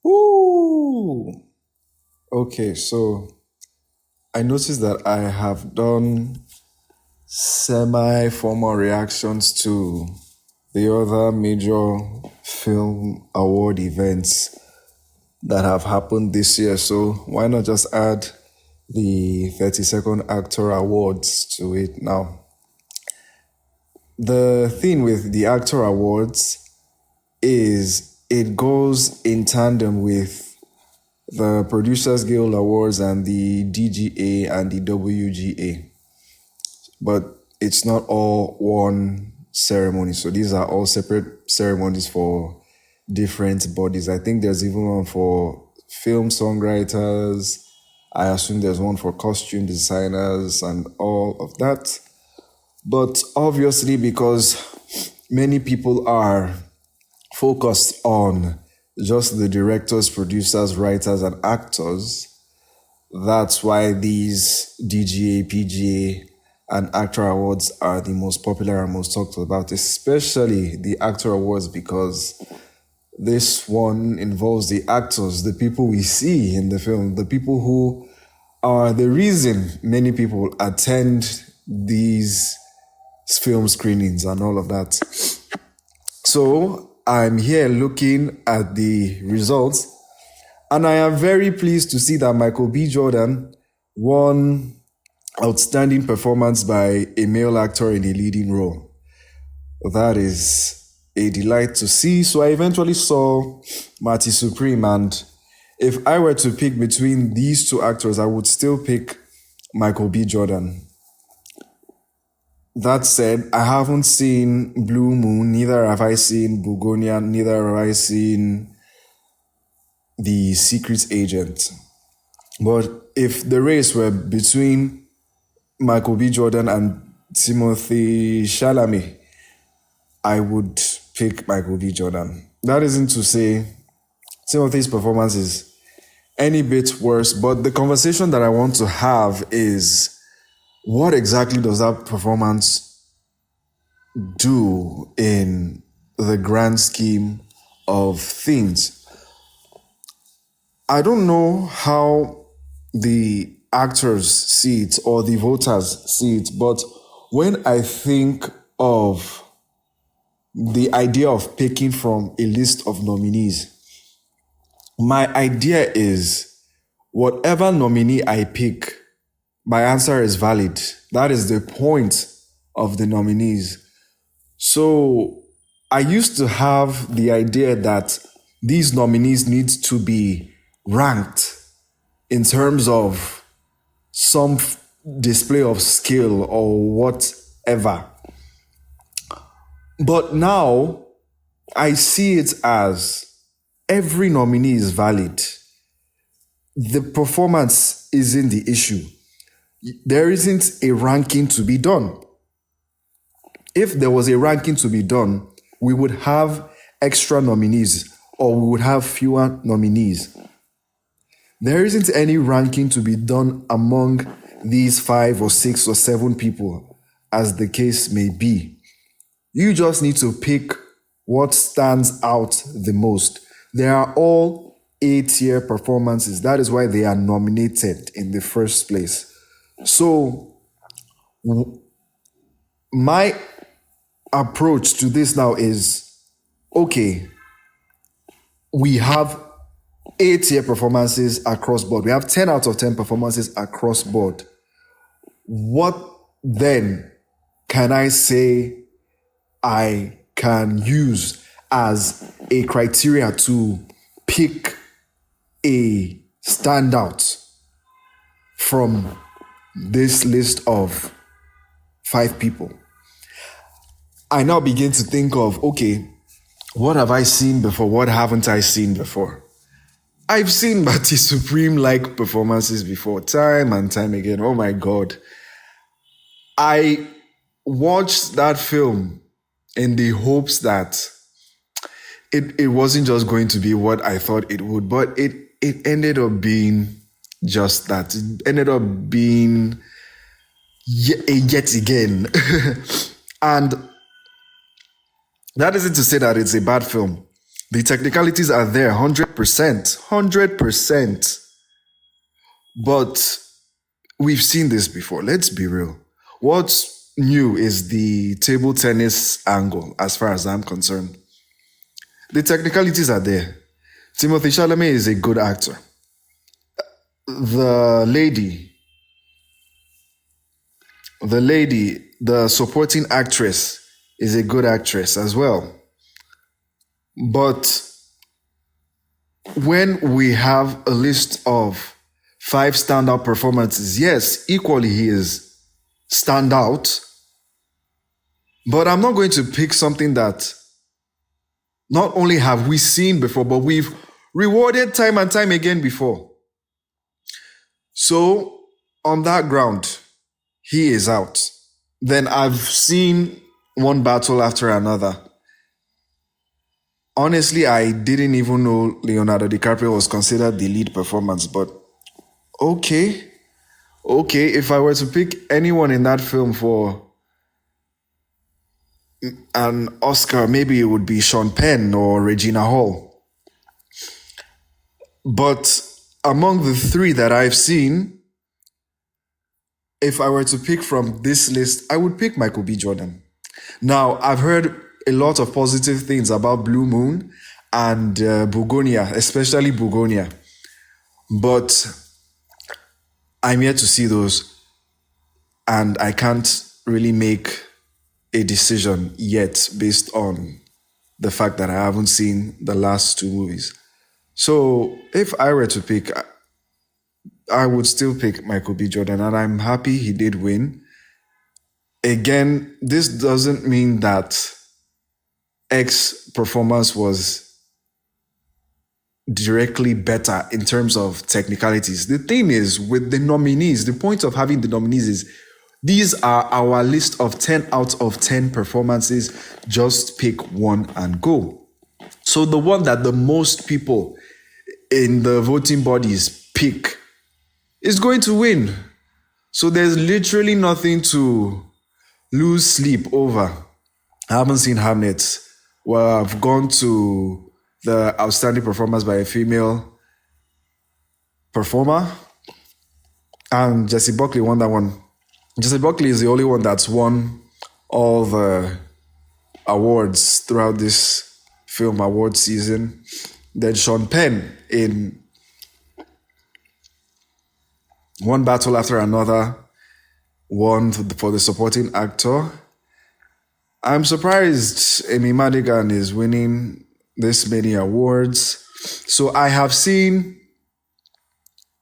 Ooh. Okay, so I noticed that I have done semi-formal reactions to the other major film award events that have happened this year. So why not just add the 32nd Actor Awards to it now? The thing with the Actor Awards is it goes in tandem with the Producers Guild Awards and the DGA and the WGA. But it's not all one ceremony. So these are all separate ceremonies for different bodies. I think there's even one for film songwriters. I assume there's one for costume designers and all of that. But obviously, because many people are focused on just the directors, producers, writers, and actors, that's why these DGA, PGA, and Actor Awards are the most popular and most talked about, especially the Actor Awards, because this one involves the actors, the people we see in the film, the people who are the reason many people attend these film screenings and all of that. So I'm here looking at the results, and I am very pleased to see that Michael B. Jordan won Outstanding Performance by a Male Actor in a Leading Role. That is a delight to see. So I eventually saw Marty Supreme, and if I were to pick between these two actors, I would still pick Michael B. Jordan. That said, I haven't seen Blue Moon, neither have I seen Bugonia, neither have I seen The Secret Agent. But if the race were between Michael B. Jordan and Timothy Chalamet, I would pick Michael B. Jordan. That isn't to say Timothy's performance is any bit worse, but the conversation that I want to have is, what exactly does that performance do in the grand scheme of things? I don't know how the actors see it or the voters see it, but when I think of the idea of picking from a list of nominees, my idea is whatever nominee I pick, my answer is valid. That is the point of the nominees. So I used to have the idea that these nominees need to be ranked in terms of some display of skill or whatever. But now I see it as every nominee is valid. The performance isn't the issue. There isn't a ranking to be done. If there was a ranking to be done, we would have extra nominees or we would have fewer nominees. There isn't any ranking to be done among these 5 or 6 or 7 people, as the case may be. You just need to pick what stands out the most. They are all A-tier performances. That is why they are nominated in the first place. So my approach to this now is, okay, we have A-tier performances across board. We have 10 out of 10 performances across board. What then can I say I can use as a criteria to pick a standout from this list of 5 people? I now begin to think of, okay, what have I seen before? What haven't I seen before? I've seen Marty Supreme-like performances before, time and time again. Oh my God. I watched that film in the hopes that it wasn't just going to be what I thought it would, but it ended up being just that. It ended up being yet again. And that isn't to say that it's a bad film. The technicalities are there, 100%, 100%. But we've seen this before. Let's be real. What's new is the table tennis angle, as far as I'm concerned. The technicalities are there. Timothy Chalamet is a good actor. The lady, the supporting actress, is a good actress as well. But when we have a list of 5 standout performances, yes, equally he is standout. But I'm not going to pick something that not only have we seen before, but we've rewarded time and time again before. So, on that ground, he is out. Then I've seen One Battle After Another. Honestly, I didn't even know Leonardo DiCaprio was considered the lead performance, but okay, if I were to pick anyone in that film for an Oscar, maybe it would be Sean Penn or Regina Hall. But among the 3 that I've seen, if I were to pick from this list, I would pick Michael B. Jordan. Now, I've heard a lot of positive things about Blue Moon and Bugonia, especially Bugonia. But I'm yet to see those, and I can't really make a decision yet based on the fact that I haven't seen the last 2 movies. So if I were to pick, I would still pick Michael B. Jordan, and I'm happy he did win. Again, this doesn't mean that X performance was directly better in terms of technicalities. The thing is, with the nominees, the point of having the nominees is these are our list of 10 out of 10 performances. Just pick one and go. So the one that the most people in the voting bodies pick is going to win. So there's literally nothing to lose sleep over. I haven't seen Hamnet. Well, I've gone to the outstanding performance by a female performer, and Jessie Buckley won that one. Jessie Buckley is the only one that's won all the awards throughout this film award season. Then Sean Penn in One Battle After Another won for the supporting actor. I'm surprised Amy Madigan is winning this many awards. So I've seen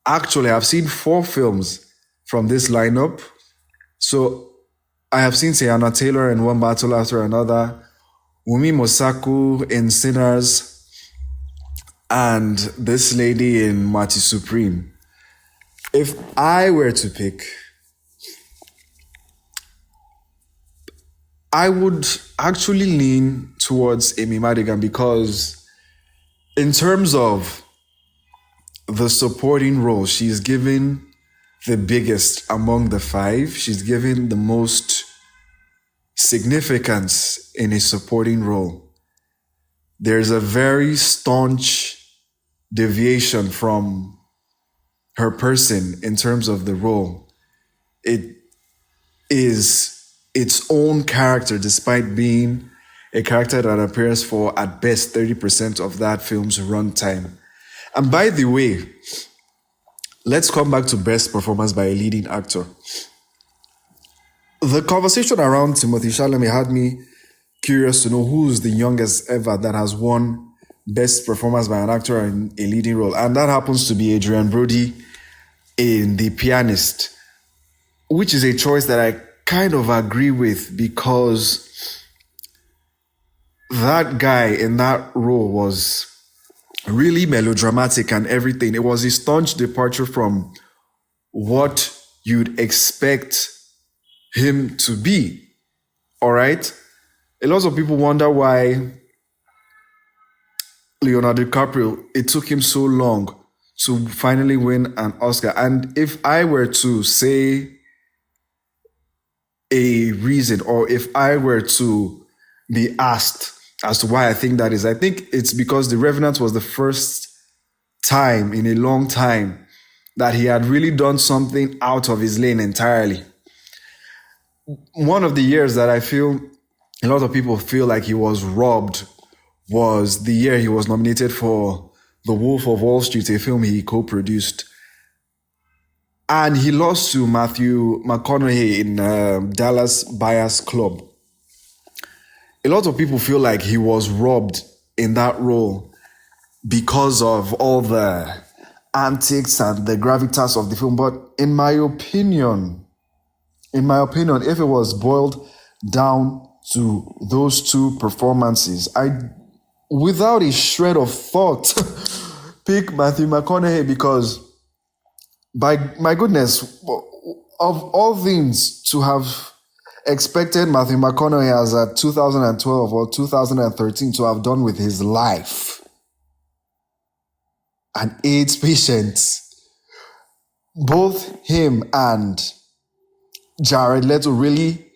4 films from this lineup. So I have seen Tiana Taylor in One Battle After Another, Wumi Mosaku in Sinners, and this lady in Marty Supreme. If I were to pick, I would actually lean towards Amy Madigan because in terms of the supporting role, she's given the biggest among the 5. She's given the most significance in a supporting role. There's a very staunch deviation from her person in terms of the role. It is its own character, despite being a character that appears for at best 30% of that film's runtime. And by the way, let's come back to best performance by a leading actor. The conversation around Timothy Chalamet had me curious to know who's the youngest ever that has won best performance by an actor in a leading role. And that happens to be Adrian Brody in The Pianist, which is a choice that I kind of agree with because that guy in that role was really melodramatic and everything. It was a staunch departure from what you'd expect him to be. All right? A lot of people wonder why Leonardo DiCaprio, it took him so long to finally win an Oscar. And if I were to say a reason, or if I were to be asked As to why I think that is, I think it's because The Revenant was the first time in a long time that he had really done something out of his lane entirely. One of the years that I feel a lot of people feel like he was robbed was the year he was nominated for The Wolf of Wall Street, a film he co-produced. And he lost to Matthew McConaughey in Dallas Buyers Club. A lot of people feel like he was robbed in that role because of all the antics and the gravitas of the film. But in my opinion, if it was boiled down to those two performances, I, without a shred of thought, pick Matthew McConaughey because, by my goodness, of all things to have expected Matthew McConaughey as at 2012 or 2013 to have done with his life, an AIDS patient, both him and Jared Leto really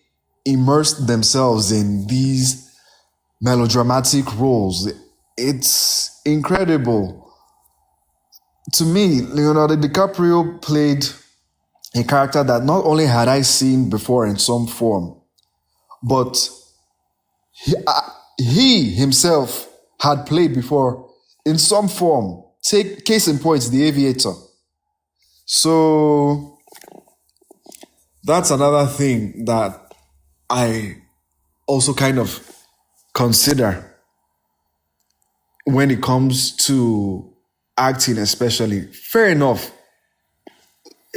immersed themselves in these melodramatic roles. It's incredible. To me, Leonardo DiCaprio played a character that not only had I seen before in some form, but he himself had played before in some form. Take case in point, The Aviator. So that's another thing that I also kind of consider when it comes to acting, especially. Fair enough,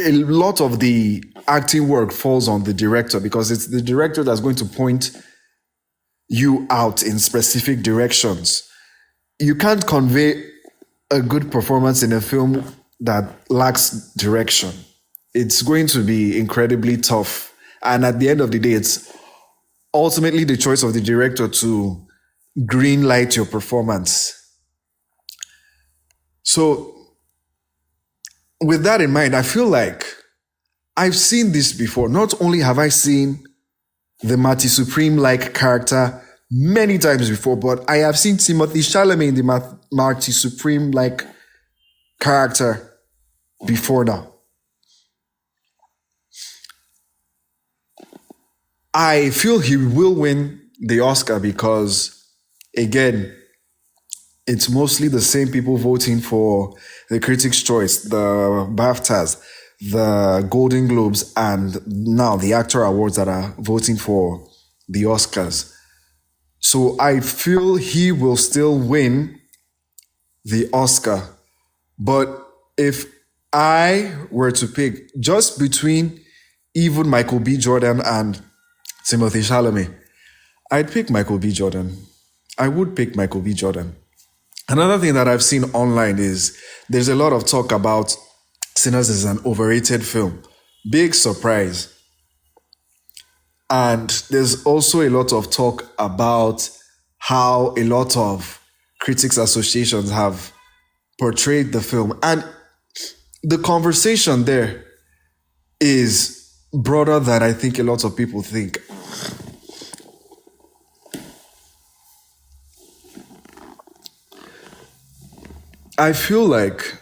a lot of the acting work falls on the director because it's the director that's going to point you out in specific directions. You can't convey a good performance in a film that lacks direction. It's going to be incredibly tough. And at the end of the day, it's ultimately the choice of the director to green light your performance. So with that in mind, I feel like I've seen this before. Not only have I seen the Marty Supreme-like character many times before, but I have seen Timothée Chalamet in the Marty Supreme-like character before now. I feel he will win the Oscar because, again, it's mostly the same people voting for the Critics' Choice, the BAFTAs, the Golden Globes, and now the Actor Awards that are voting for the Oscars. So I feel he will still win the Oscar. But if I were to pick just between even Michael B. Jordan and Timothée Chalamet, I'd pick Michael B. Jordan. I would pick Michael B. Jordan. Another thing that I've seen online is there's a lot of talk about Sinners as an overrated film. Big surprise. And there's also a lot of talk about how a lot of critics associations have portrayed the film. And the conversation there is broader than I think a lot of people think. I feel like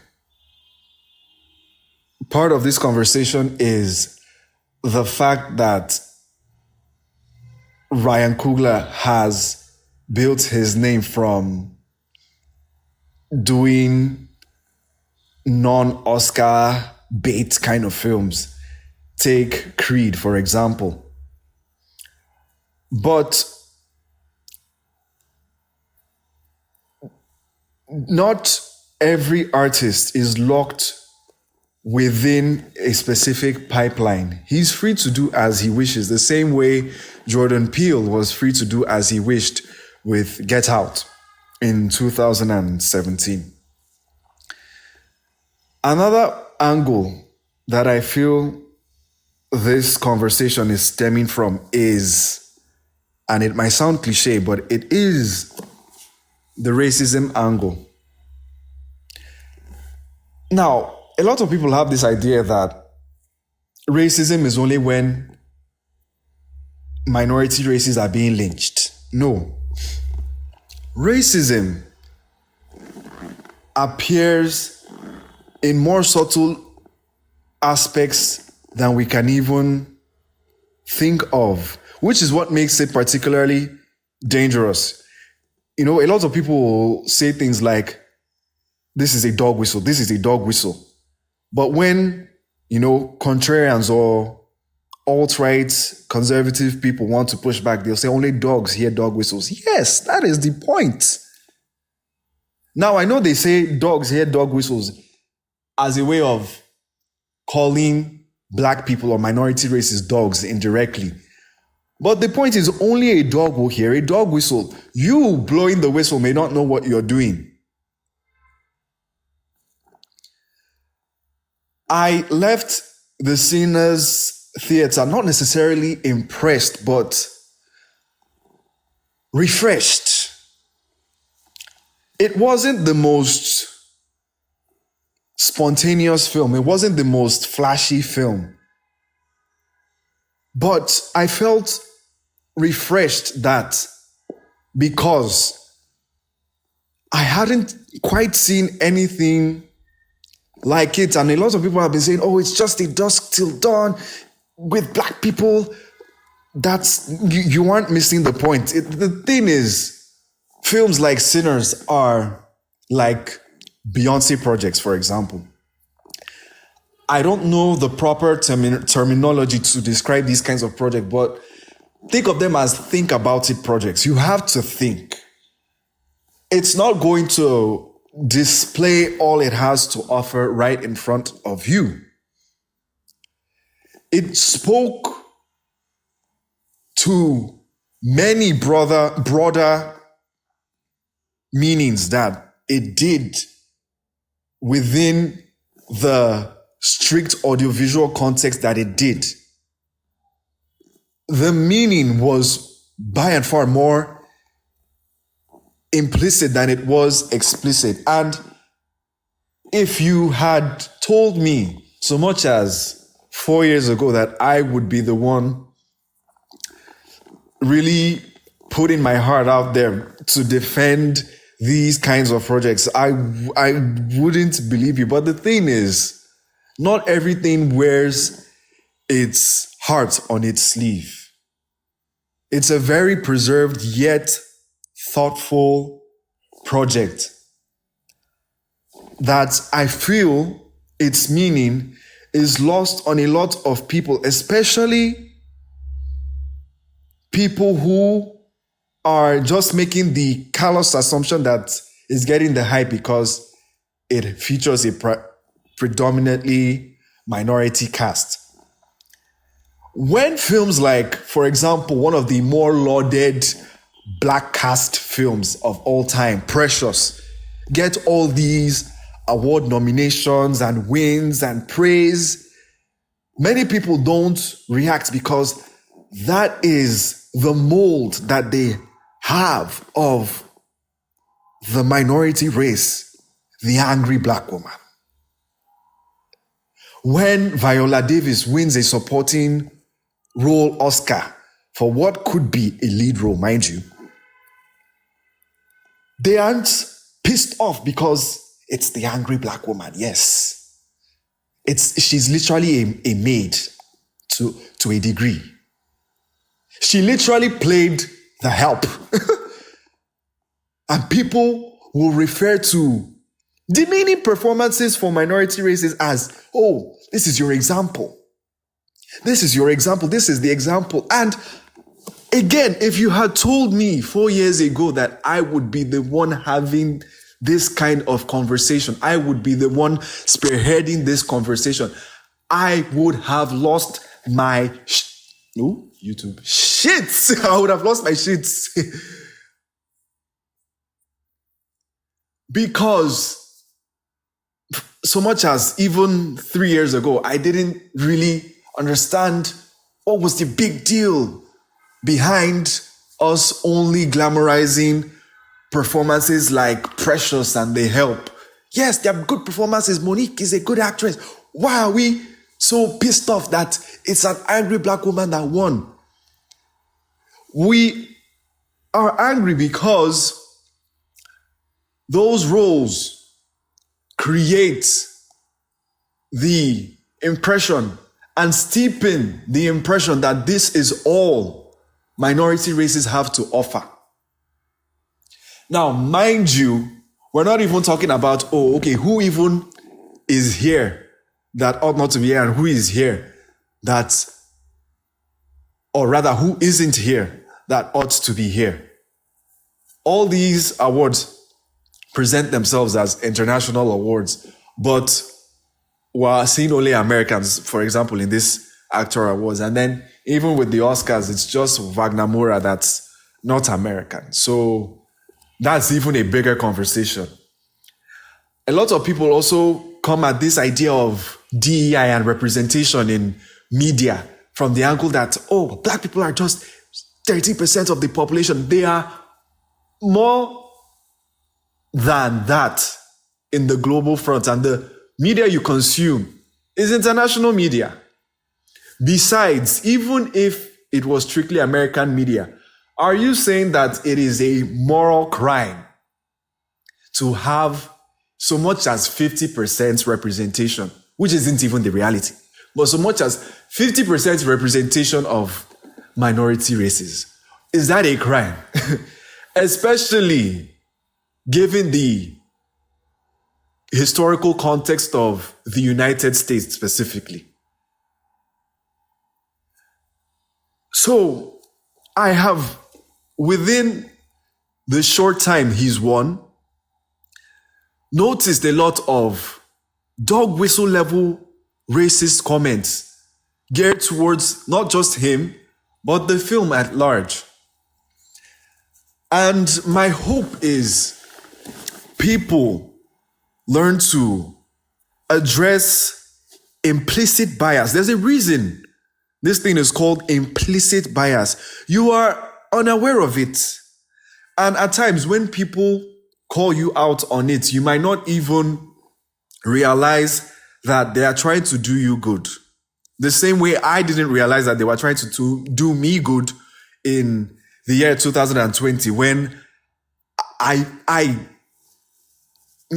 part of this conversation is the fact that Ryan Coogler has built his name from doing non-Oscar bait kind of films. Take Creed, for example. But not every artist is locked within a specific pipeline. He's free to do as he wishes, the same way Jordan Peele was free to do as he wished with Get Out in 2017. Another angle that I feel this conversation is stemming from is, and it might sound cliche, but it is the racism angle. Now, a lot of people have this idea that racism is only when minority races are being lynched. No. Racism appears in more subtle aspects than we can even think of, which is what makes it particularly dangerous. A lot of people will say things like, this is a dog whistle, this is a dog whistle. But when, contrarians or alt-right conservative people want to push back, they'll say only dogs hear dog whistles. Yes, that is the point. Now, I know they say dogs hear dog whistles as a way of calling black people or minority races dogs indirectly. But the point is, only a dog will hear a dog whistle. You blowing the whistle may not know what you're doing. I left the Sinners Theatre not necessarily impressed, but refreshed. It wasn't the most spontaneous film. It wasn't the most flashy film. But I felt refreshed that because I hadn't quite seen anything like it. And a lot of people have been saying, oh, it's just a dusk till dawn with black people. You aren't missing the point. The thing is, films like Sinners are like Beyonce projects, for example. I don't know the proper terminology to describe these kinds of projects, but think of them as think about it projects. You have to think. It's not going to display all it has to offer right in front of you. It spoke to many broader meanings that it did within the strict audiovisual context that it did. The meaning was by and far more implicit than it was explicit. And if you had told me so much as 4 years ago that I would be the one really putting my heart out there to defend these kinds of projects, I wouldn't believe you. But the thing is, not everything wears its heart on its sleeve. It's a very preserved yet thoughtful project that I feel its meaning is lost on a lot of people, especially people who are just making the callous assumption that it's getting the hype because it features a predominantly minority cast. When films like, for example, one of the more lauded black cast films of all time, Precious, get all these award nominations and wins and praise, many people don't react because that is the mold that they have of the minority race, the angry black woman. When Viola Davis wins a supporting role Oscar for what could be a lead role, mind you, they aren't pissed off because it's the angry black woman. Yes, she's literally a maid to a degree. She literally played the help. And people will refer to demeaning performances for minority races as, oh, this is your example. This is your example. This is the example. And again, if you had told me 4 years ago that I would be the one having this kind of conversation, I would be the one spearheading this conversation, I would have lost my YouTube shits. I would have lost my shits. Because so much as even 3 years ago, I didn't really understand what was the big deal behind us only glamorizing performances like Precious and The Help. Yes, they are good performances. Monique is a good actress. Why are we so pissed off that it's an angry black woman that won? We are angry because those roles create the impression and steepen the impression that this is all minority races have to offer. Now, mind you, we're not even talking about, who even is here that ought not to be here and who is here that, or rather, who isn't here that ought to be here. All these awards present themselves as international awards, but we're seeing only Americans, for example, in this actor awards. And then even with the Oscars, it's just Wagner Moura that's not American. So that's even a bigger conversation. A lot of people also come at this idea of DEI and representation in media from the angle that, black people are just 30% of the population. They are more than that in the global front, and the media you consume is international media. Besides, even if it was strictly American media, are you saying that it is a moral crime to have so much as 50% representation, which isn't even the reality, but so much as 50% representation of minority races? Is that a crime? Especially given the historical context of the United States specifically. So I have, within the short time he's won, noticed a lot of dog whistle level racist comments geared towards not just him, but the film at large. And my hope is people learn to address implicit bias. There's a reason this thing is called implicit bias. You are unaware of it. And at times when people call you out on it, you might not even realize that they are trying to do you good. The same way I didn't realize that they were trying to do me good in the year 2020 when I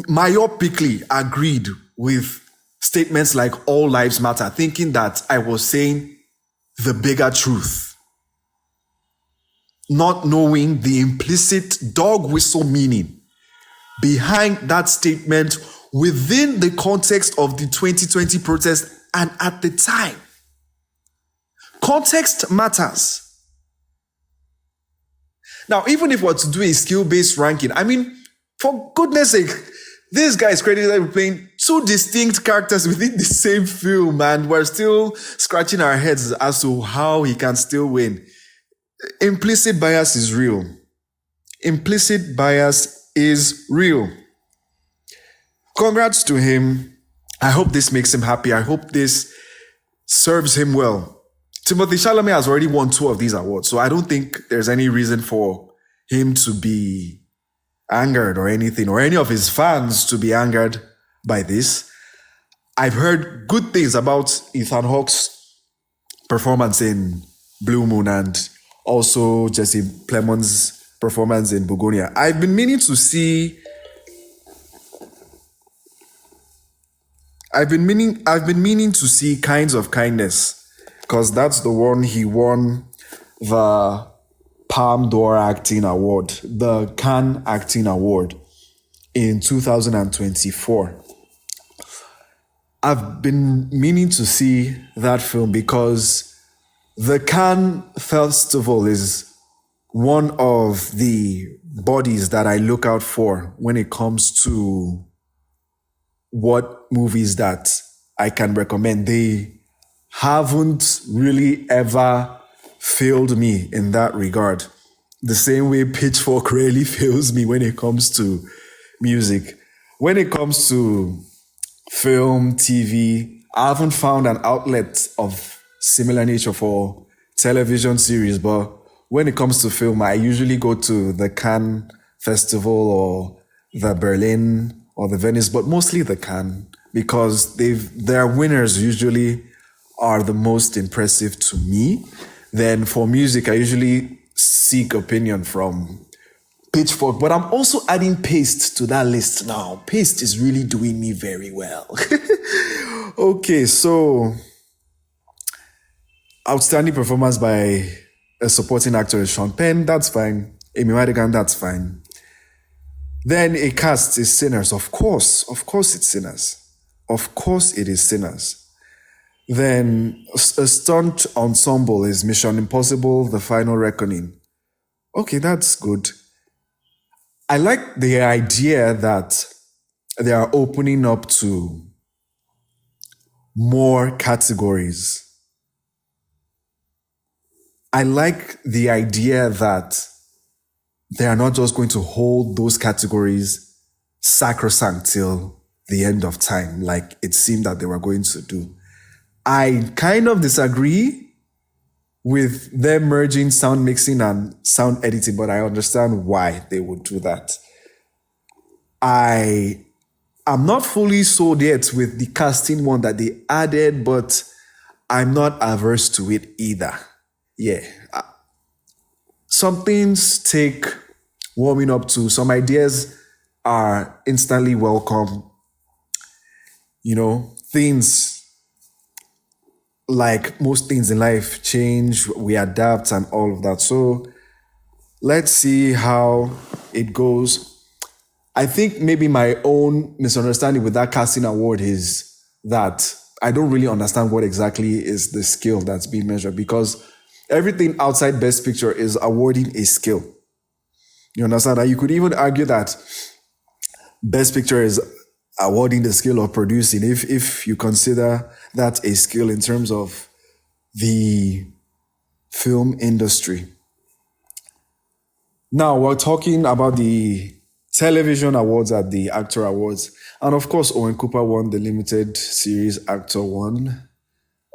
myopically agreed with statements like all lives matter, thinking that I was saying the bigger truth, not knowing the implicit dog whistle meaning behind that statement within the context of the 2020 protest and at the time. Context matters. Now, even if we're to do a skill-based ranking, I mean, for goodness sake, this guy is credited with playing two distinct characters within the same film, and we're still scratching our heads as to how he can still win. Implicit bias is real. Implicit bias is real. Congrats to him. I hope this makes him happy. I hope this serves him well. Timothée Chalamet has already won 2 of these awards, so I don't think there's any reason for him to be angered or anything, or any of his fans to be angered by this. I've heard good things about Ethan Hawke's performance in Blue Moon and also Jesse Plemons' performance in Begonia. I've been meaning to see Kinds of Kindness, because that's the one he won the Palme d'Or Acting Award, the Cannes Acting Award in 2024. I've been meaning to see that film because the Cannes Festival is one of the bodies that I look out for when it comes to what movies that I can recommend. They haven't really ever failed me in that regard. The same way Pitchfork rarely fails me when it comes to music. When it comes to film, TV, I haven't found an outlet of similar nature for television series, but when it comes to film, I usually go to the Cannes Festival or the Berlin or the Venice, but mostly the Cannes, because their winners usually are the most impressive to me. Then for music, I usually seek opinion from Pitchfork, but I'm also adding Paste to that list now. Paste is really doing me very well. Okay, so outstanding performance by a supporting actor is Sean Penn, that's fine. Amy Madigan, that's fine. Then a cast is Sinners, of course it's Sinners. Of course it is Sinners. Then a stunt ensemble is Mission Impossible, The Final Reckoning. Okay, that's good. I like the idea that they are opening up to more categories. I like the idea that they are not just going to hold those categories sacrosanct till the end of time, like it seemed that they were going to do. I kind of disagree with them merging sound mixing and sound editing, but I understand why they would do that. I'm not fully sold yet with the casting one that they added, but I'm not averse to it either. Yeah. Some things take warming up to. Some ideas are instantly welcome. Things like most things in life change, we adapt and all of that. So let's see how it goes. I think maybe my own misunderstanding with that casting award is that I don't really understand what exactly is the skill that's being measured, because everything outside Best Picture is awarding a skill. You understand? And you could even argue that Best Picture is awarding the skill of producing, if you consider that a skill in terms of the film industry. Now, we're talking about the television awards at the Actor Awards. And of course, Owen Cooper won the limited series Actor 1.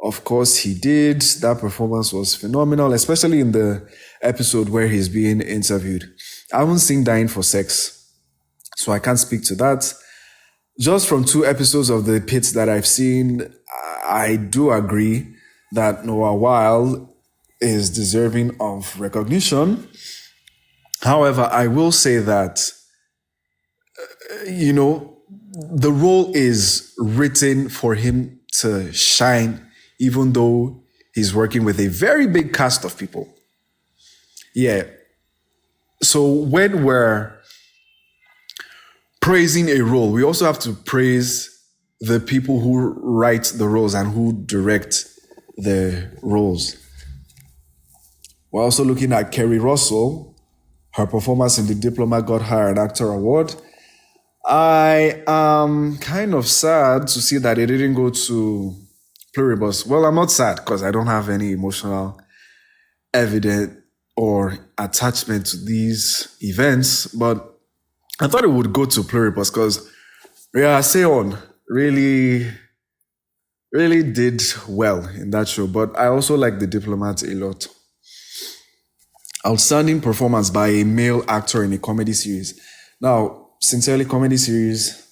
Of course, he did. That performance was phenomenal, especially in the episode where he's being interviewed. I haven't seen Dying for Sex, so I can't speak to that. Just from 2 episodes of The Pit that I've seen, I do agree that Noah Weil is deserving of recognition. However, I will say that, the role is written for him to shine, even though he's working with a very big cast of people. Yeah. So when we're praising a role, we also have to praise the people who write the roles and who direct the roles. We're also looking at Kerry Russell. Her performance in The Diplomat got her an Actor Award. I am kind of sad to see that it didn't go to Pluribus. Well, I'm not sad because I don't have any emotional evidence or attachment to these events, but I thought it would go to Pluribus because Rhea Seon really did well in that show. But I also like The Diplomat a lot. Outstanding performance by a male actor in a comedy series. Now, sincerely, comedy series,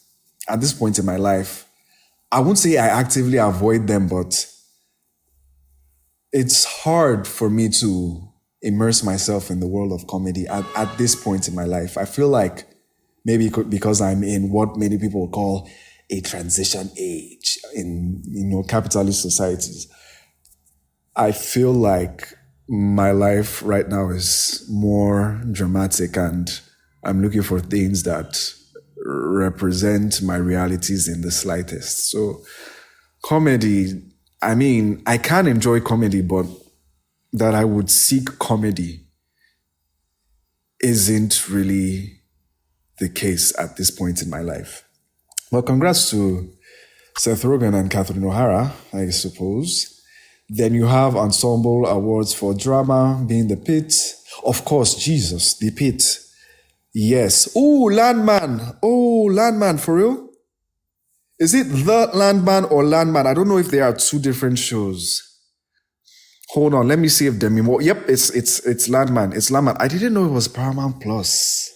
at this point in my life, I won't say I actively avoid them, but it's hard for me to immerse myself in the world of comedy at this point in my life. I feel like maybe because I'm in what many people call a transition age in capitalist societies. I feel like my life right now is more dramatic and I'm looking for things that represent my realities in the slightest. So comedy, I can enjoy comedy, but that I would seek comedy isn't really the case at this point in my life. Well, congrats to Seth Rogen and Catherine O'Hara, I suppose. Then you have ensemble awards for drama, being The Pit. Of course, Jesus, The Pit. Yes. Oh, Landman, for real? Is it The Landman or Landman? I don't know if they are 2 different shows. Hold on, let me see if Demi Moore. Yep, it's Landman. It's Landman. I didn't know it was Paramount Plus.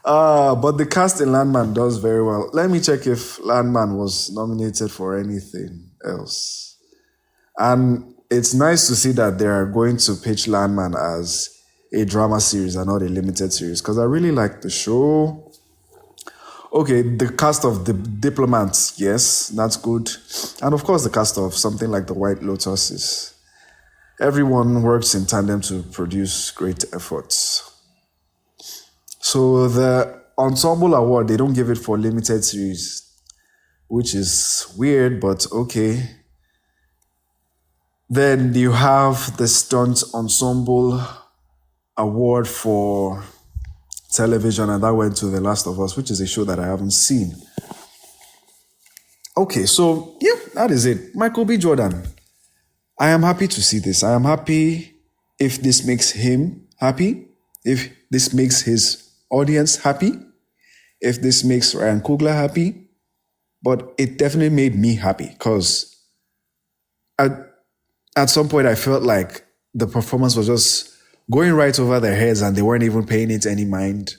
But the cast in Landman does very well. Let me check if Landman was nominated for anything else. And it's nice to see that they're going to pitch Landman as a drama series and not a limited series, because I really like the show. Okay, the cast of the Diplomats, yes, that's good. And of course, the cast of something like The White Lotus is... Everyone works in tandem to produce great efforts. So the Ensemble Award, they don't give it for limited series, which is weird, but okay. Then you have the Stunt Ensemble Award for television, and that went to The Last of Us, which is a show that I haven't seen. Okay, so yeah, that is it. Michael B. Jordan. I am happy to see this. I am happy if this makes him happy, if this makes his audience happy, if this makes Ryan Coogler happy, but it definitely made me happy, because at some point I felt like the performance was just going right over their heads and they weren't even paying it any mind.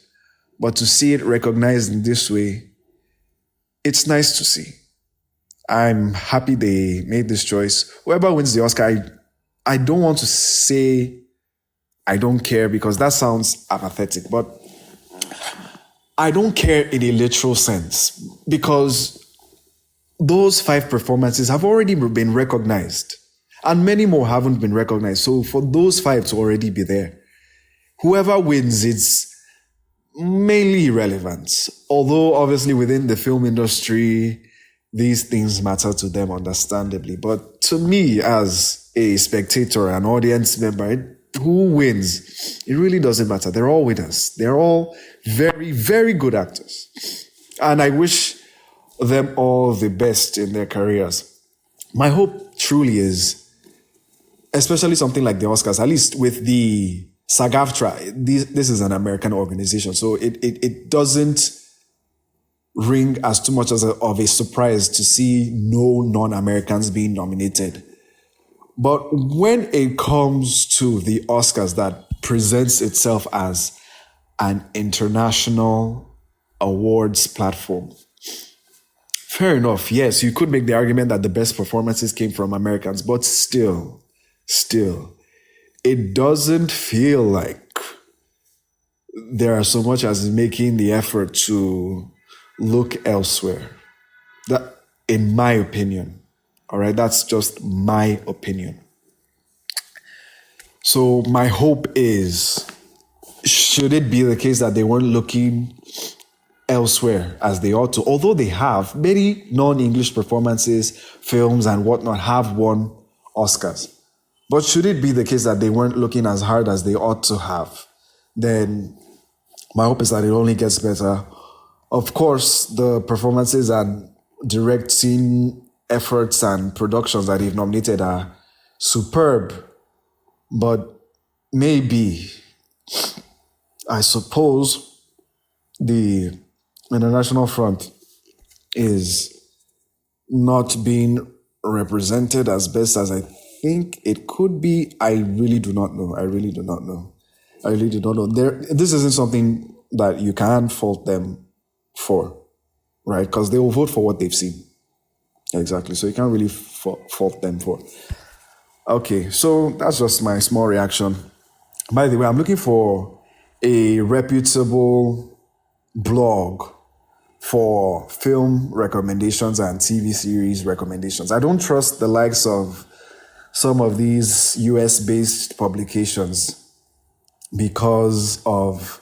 But to see it recognized in this way, it's nice to see. I'm happy they made this choice. Whoever wins the Oscar, I don't want to say I don't care, because that sounds apathetic, but I don't care in a literal sense, because those 5 performances have already been recognized and many more haven't been recognized. So for those 5 to already be there, whoever wins, it's mainly irrelevant. Although obviously within the film industry, these things matter to them understandably. But to me, as a spectator, an audience member, who wins, it really doesn't matter. They're all winners. They're all very, very good actors. And I wish them all the best in their careers. My hope truly is, especially something like the Oscars, at least with the sag-aftra, this is an American organization, so it doesn't ring as too much as of a surprise to see no non-Americans being nominated. But when it comes to the Oscars that presents itself as an international awards platform, fair enough, yes, you could make the argument that the best performances came from Americans, but still, it doesn't feel like there are so much as making the effort to look elsewhere. That, in my opinion, all right, that's just my opinion. So my hope is, should it be the case that they weren't looking elsewhere as they ought to, although they have many non-English performances, films and whatnot have won Oscars, but should it be the case that they weren't looking as hard as they ought to have, then my hope is that it only gets better. Of course, the performances and directing efforts and productions that they've nominated are superb, but maybe, I suppose, the international front is not being represented as best as I think it could be. I really do not know. This isn't something that you can fault them for, right? Because they will vote for what they've seen. Exactly. So you can't really fault them for. Okay, so that's just my small reaction. By the way, I'm looking for a reputable blog for film recommendations and TV series recommendations. I don't trust the likes of some of these US-based publications because of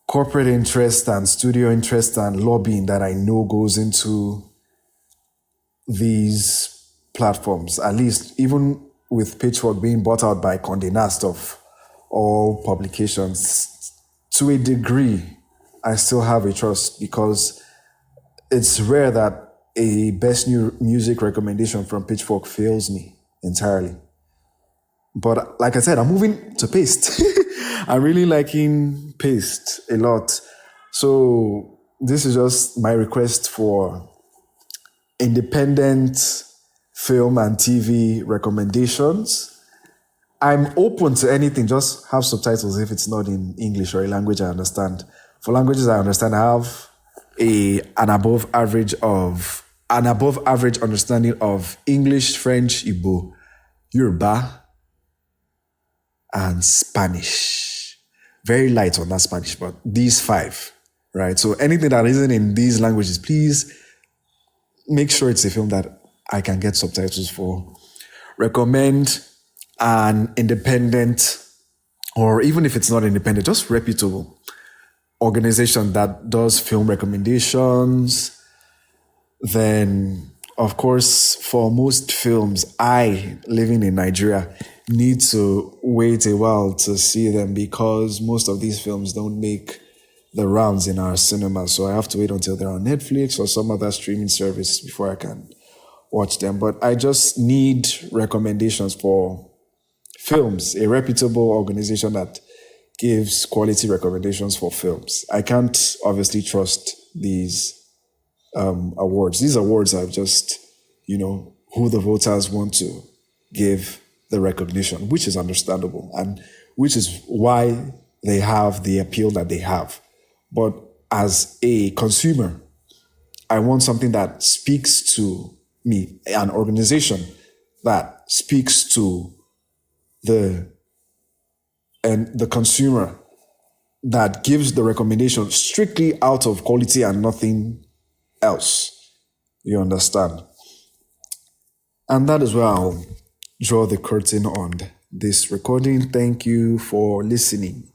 corporate interest and studio interest and lobbying that I know goes into these platforms. At least even with Pitchfork being bought out by Condé Nast of all publications, to a degree, I still have a trust, because it's rare that a best new music recommendation from Pitchfork fails me entirely. But like I said, I'm moving to Paste. I'm really liking Paste a lot. So this is just my request for independent film and TV recommendations. I'm open to anything, just have subtitles if it's not in English or a language I understand. For languages I understand, I have an above average understanding of English, French, Igbo, Yoruba, and Spanish. Very light on that Spanish, but these five, right? So anything that isn't in these languages, please make sure it's a film that I can get subtitles for. Recommend an independent, or even if it's not independent, just reputable organization that does film recommendations. Then, of course, for most films, I, living in Nigeria, need to wait a while to see them because most of these films don't make the rounds in our cinema. So I have to wait until they're on Netflix or some other streaming service before I can watch them. But I just need recommendations for films, a reputable organization that gives quality recommendations for films. I can't obviously trust these awards. These awards are just, who the voters want to give the recognition, which is understandable and which is why they have the appeal that they have. But as a consumer, I want something that speaks to me, an organization that speaks to the consumer, that gives the recommendation strictly out of quality and nothing else. You understand? And that is where I'll draw the curtain on this recording. Thank you for listening.